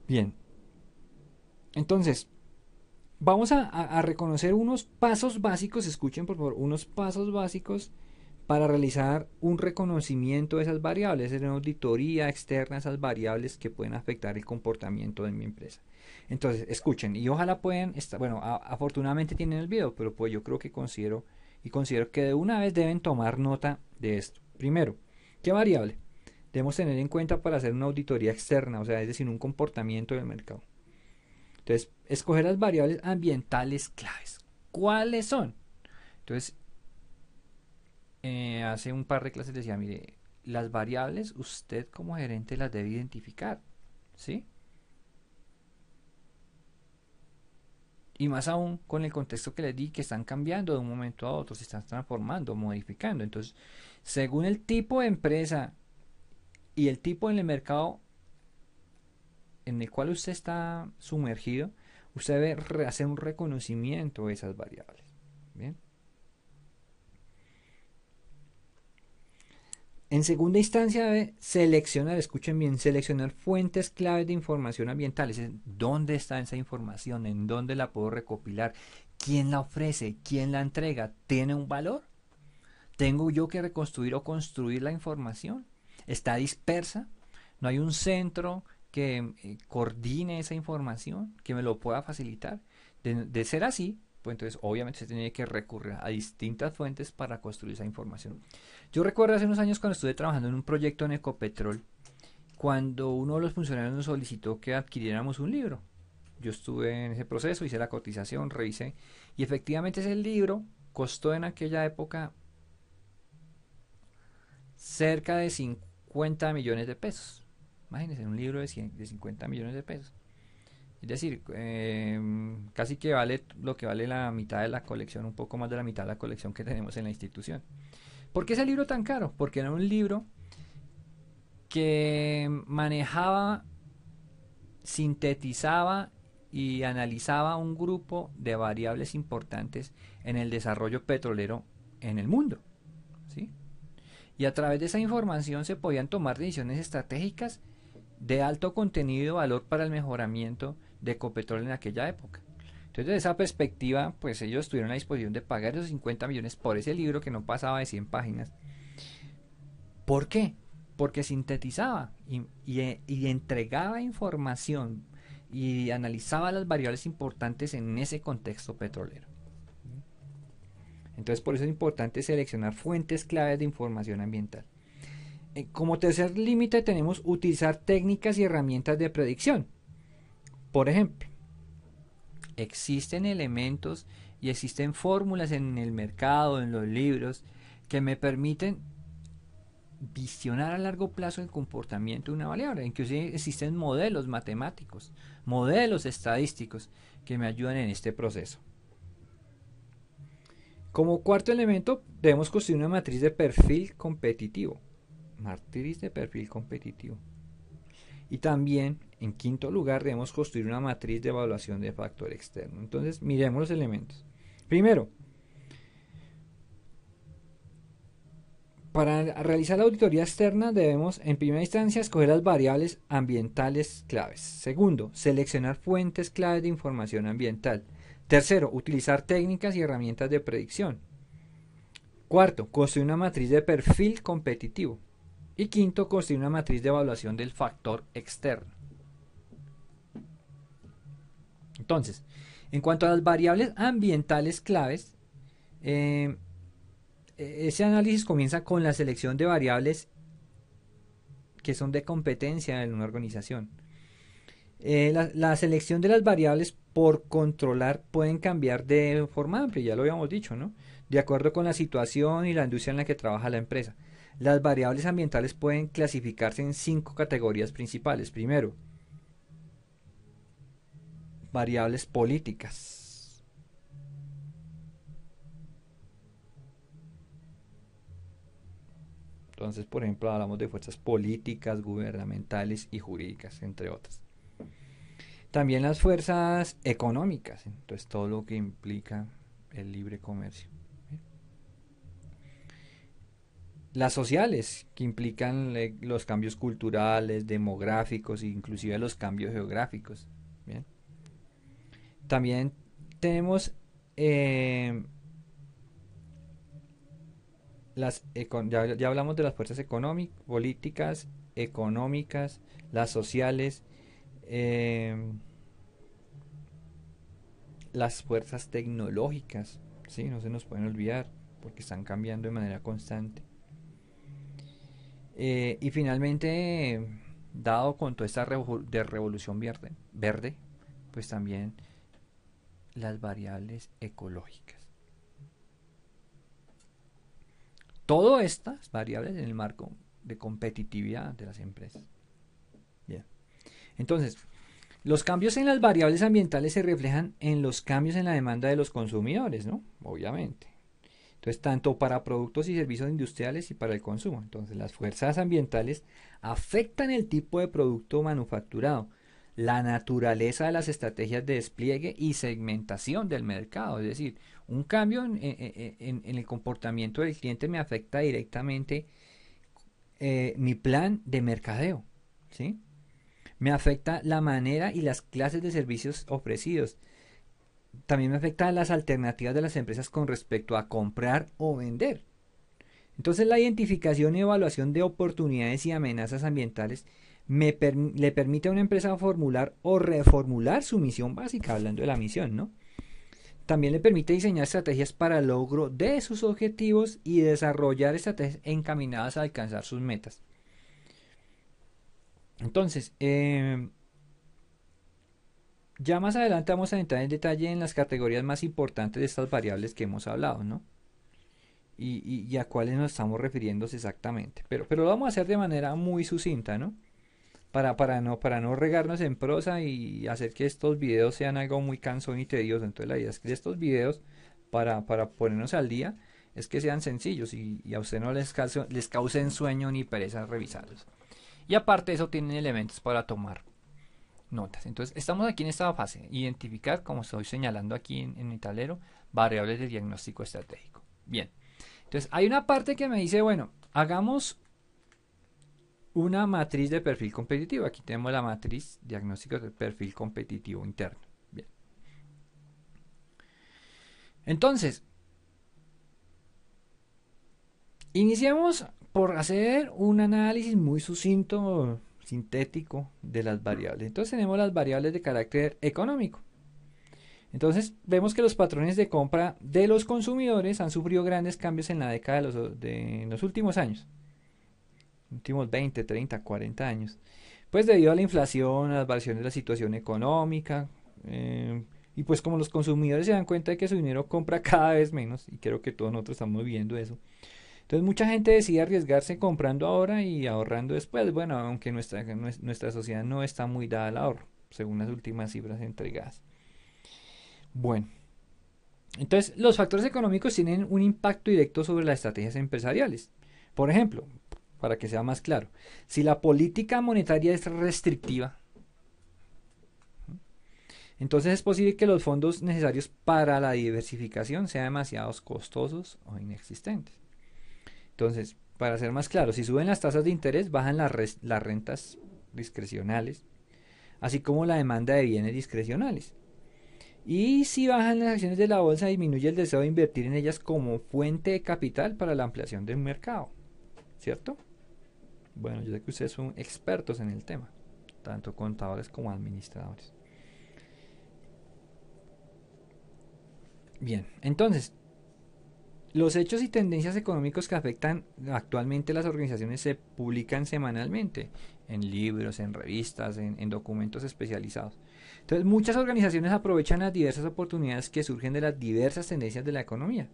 Bien, entonces vamos a reconocer unos pasos básicos, escuchen por favor, unos pasos básicos para realizar un reconocimiento de esas variables, es una auditoría externa a esas variables que pueden afectar el comportamiento de mi empresa. Entonces, escuchen, y ojalá puedan, bueno, afortunadamente tienen el video, pero pues yo creo que considero que de una vez deben tomar nota de esto. Primero, ¿qué variable debemos tener en cuenta para hacer una auditoría externa? O sea, es decir, un comportamiento del mercado. Entonces, escoger las variables ambientales claves. ¿Cuáles son? Entonces, hace un par de clases decía, mire, las variables usted como gerente las debe identificar, ¿sí? Y más aún con el contexto que les di, que están cambiando de un momento a otro, se están transformando, modificando. Entonces, según el tipo de empresa y el tipo en el mercado en el cual usted está sumergido, usted debe hacer un reconocimiento de esas variables. ¿Bien? En segunda instancia debe seleccionar, escuchen bien, seleccionar fuentes claves de información ambiental. Es decir, ¿dónde está esa información? ¿En dónde la puedo recopilar? ¿Quién la ofrece? ¿Quién la entrega? ¿Tiene un valor? ¿Tengo yo que reconstruir o construir la información? ¿Está dispersa? ¿No hay un centro que coordine esa información, que me lo pueda facilitar? De ser así, pues entonces obviamente se tiene que recurrir a distintas fuentes para construir esa información. Yo recuerdo hace unos años cuando estuve trabajando en un proyecto en Ecopetrol, cuando uno de los funcionarios nos solicitó que adquiriéramos un libro. Yo estuve en ese proceso, hice la cotización, revisé, y efectivamente ese libro costó en aquella época cerca de 50 millones de pesos. Imagínense, un libro de 50 millones de pesos. Es decir, casi que vale lo que vale la mitad de la colección, un poco más de la mitad de la colección que tenemos en la institución. ¿Por qué ese libro tan caro? Porque era un libro que manejaba, sintetizaba y analizaba un grupo de variables importantes en el desarrollo petrolero en el mundo, ¿sí? Y a través de esa información se podían tomar decisiones estratégicas de alto contenido y valor para el mejoramiento de Ecopetrol en aquella época. Entonces, desde esa perspectiva, pues ellos tuvieron la disposición de pagar esos 50 millones por ese libro que no pasaba de 100 páginas. ¿Por qué? Porque sintetizaba y entregaba información y analizaba las variables importantes en ese contexto petrolero. Entonces, por eso es importante seleccionar fuentes claves de información ambiental. Como tercer límite tenemos utilizar técnicas y herramientas de predicción. Por ejemplo, existen elementos y existen fórmulas en el mercado, en los libros, que me permiten visionar a largo plazo el comportamiento de una variable. Inclusive existen modelos matemáticos, modelos estadísticos que me ayudan en este proceso. Como cuarto elemento, debemos construir una matriz de perfil competitivo. Matriz de perfil competitivo. Y también, en quinto lugar, debemos construir una matriz de evaluación de factor externo. Entonces, miremos los elementos. Primero, para realizar la auditoría externa debemos, en primera instancia, escoger las variables ambientales claves. Segundo, seleccionar fuentes claves de información ambiental. Tercero, utilizar técnicas y herramientas de predicción. Cuarto, construir una matriz de perfil competitivo. Y quinto, construir una matriz de evaluación del factor externo. Entonces, en cuanto a las variables ambientales claves, eh, ese análisis comienza con la selección de variables que son de competencia en una organización. La selección de las variables por controlar pueden cambiar de forma amplia, ya lo habíamos dicho, ¿no? De acuerdo con la situación y la industria en la que trabaja la empresa. Las variables ambientales pueden clasificarse en 5 categorías principales. Primero, variables políticas. Entonces, por ejemplo, hablamos de fuerzas políticas, gubernamentales y jurídicas, entre otras. También las fuerzas económicas, entonces todo lo que implica el libre comercio. Las sociales, que implican los cambios culturales, demográficos e inclusive los cambios geográficos. Bien. También tenemos eh, ya hablamos de las fuerzas económicas, políticas, económicas, las sociales, eh, las fuerzas tecnológicas, ¿sí? No se nos pueden olvidar porque están cambiando de manera constante. Y finalmente, dado con toda esta de revolución verde, pues también las variables ecológicas. Todas estas variables en el marco de competitividad de las empresas. Bien. Entonces, los cambios en las variables ambientales se reflejan en los cambios en la demanda de los consumidores, ¿no? Obviamente. Entonces, tanto para productos y servicios industriales y para el consumo. Entonces, las fuerzas ambientales afectan el tipo de producto manufacturado, la naturaleza de las estrategias de despliegue y segmentación del mercado. Es decir, un cambio en el comportamiento del cliente me afecta directamente mi plan de mercadeo, ¿sí? Me afecta la manera y las clases de servicios ofrecidos. También me afecta las alternativas de las empresas con respecto a comprar o vender. Entonces la identificación y evaluación de oportunidades y amenazas ambientales le permite a una empresa formular o reformular su misión básica, hablando de la misión, ¿no? También le permite diseñar estrategias para el logro de sus objetivos y desarrollar estrategias encaminadas a alcanzar sus metas. Entonces, ya más adelante vamos a entrar en detalle en las categorías más importantes de estas variables que hemos hablado, ¿no? Y a cuáles nos estamos refiriendo exactamente. Pero lo vamos a hacer de manera muy sucinta, ¿no? Para no regarnos en prosa y hacer que estos videos sean algo muy cansón y tedioso. Entonces la idea es que estos videos, para ponernos al día, es que sean sencillos y a usted no les causen sueño ni pereza revisarlos. Y aparte de eso tienen elementos para tomar notas. Entonces estamos aquí en esta fase, identificar, como estoy señalando aquí en mi tablero, variables de diagnóstico estratégico. Bien, entonces hay una parte que me dice, bueno, hagamos una matriz de perfil competitivo. Aquí tenemos la matriz diagnóstico de perfil competitivo interno. Bien. Entonces, iniciamos por hacer un análisis muy sucinto, sintético de las variables. Entonces tenemos las variables de carácter económico. Entonces vemos que los patrones de compra de los consumidores han sufrido grandes cambios en la década de los últimos años. Últimos 20, 30, 40 años. Pues debido a la inflación, a las variaciones de la situación económica, y pues como los consumidores se dan cuenta de que su dinero compra cada vez menos, y creo que todos nosotros estamos viendo eso, entonces mucha gente decide arriesgarse comprando ahora y ahorrando después. Bueno, aunque nuestra sociedad no está muy dada al ahorro, según las últimas cifras entregadas. Bueno, entonces los factores económicos tienen un impacto directo sobre las estrategias empresariales. Por ejemplo, para que sea más claro, si la política monetaria es restrictiva, entonces es posible que los fondos necesarios para la diversificación sean demasiado costosos o inexistentes. Entonces, para ser más claro, si suben las tasas de interés, bajan las rentas discrecionales, así como la demanda de bienes discrecionales. Y si bajan las acciones de la bolsa, disminuye el deseo de invertir en ellas como fuente de capital para la ampliación del mercado. ¿Cierto? Bueno, yo sé que ustedes son expertos en el tema, tanto contadores como administradores. Bien, entonces, los hechos y tendencias económicos que afectan actualmente las organizaciones se publican semanalmente en libros, en revistas, en documentos especializados. Entonces, muchas organizaciones aprovechan las diversas oportunidades que surgen de las diversas tendencias de la economía.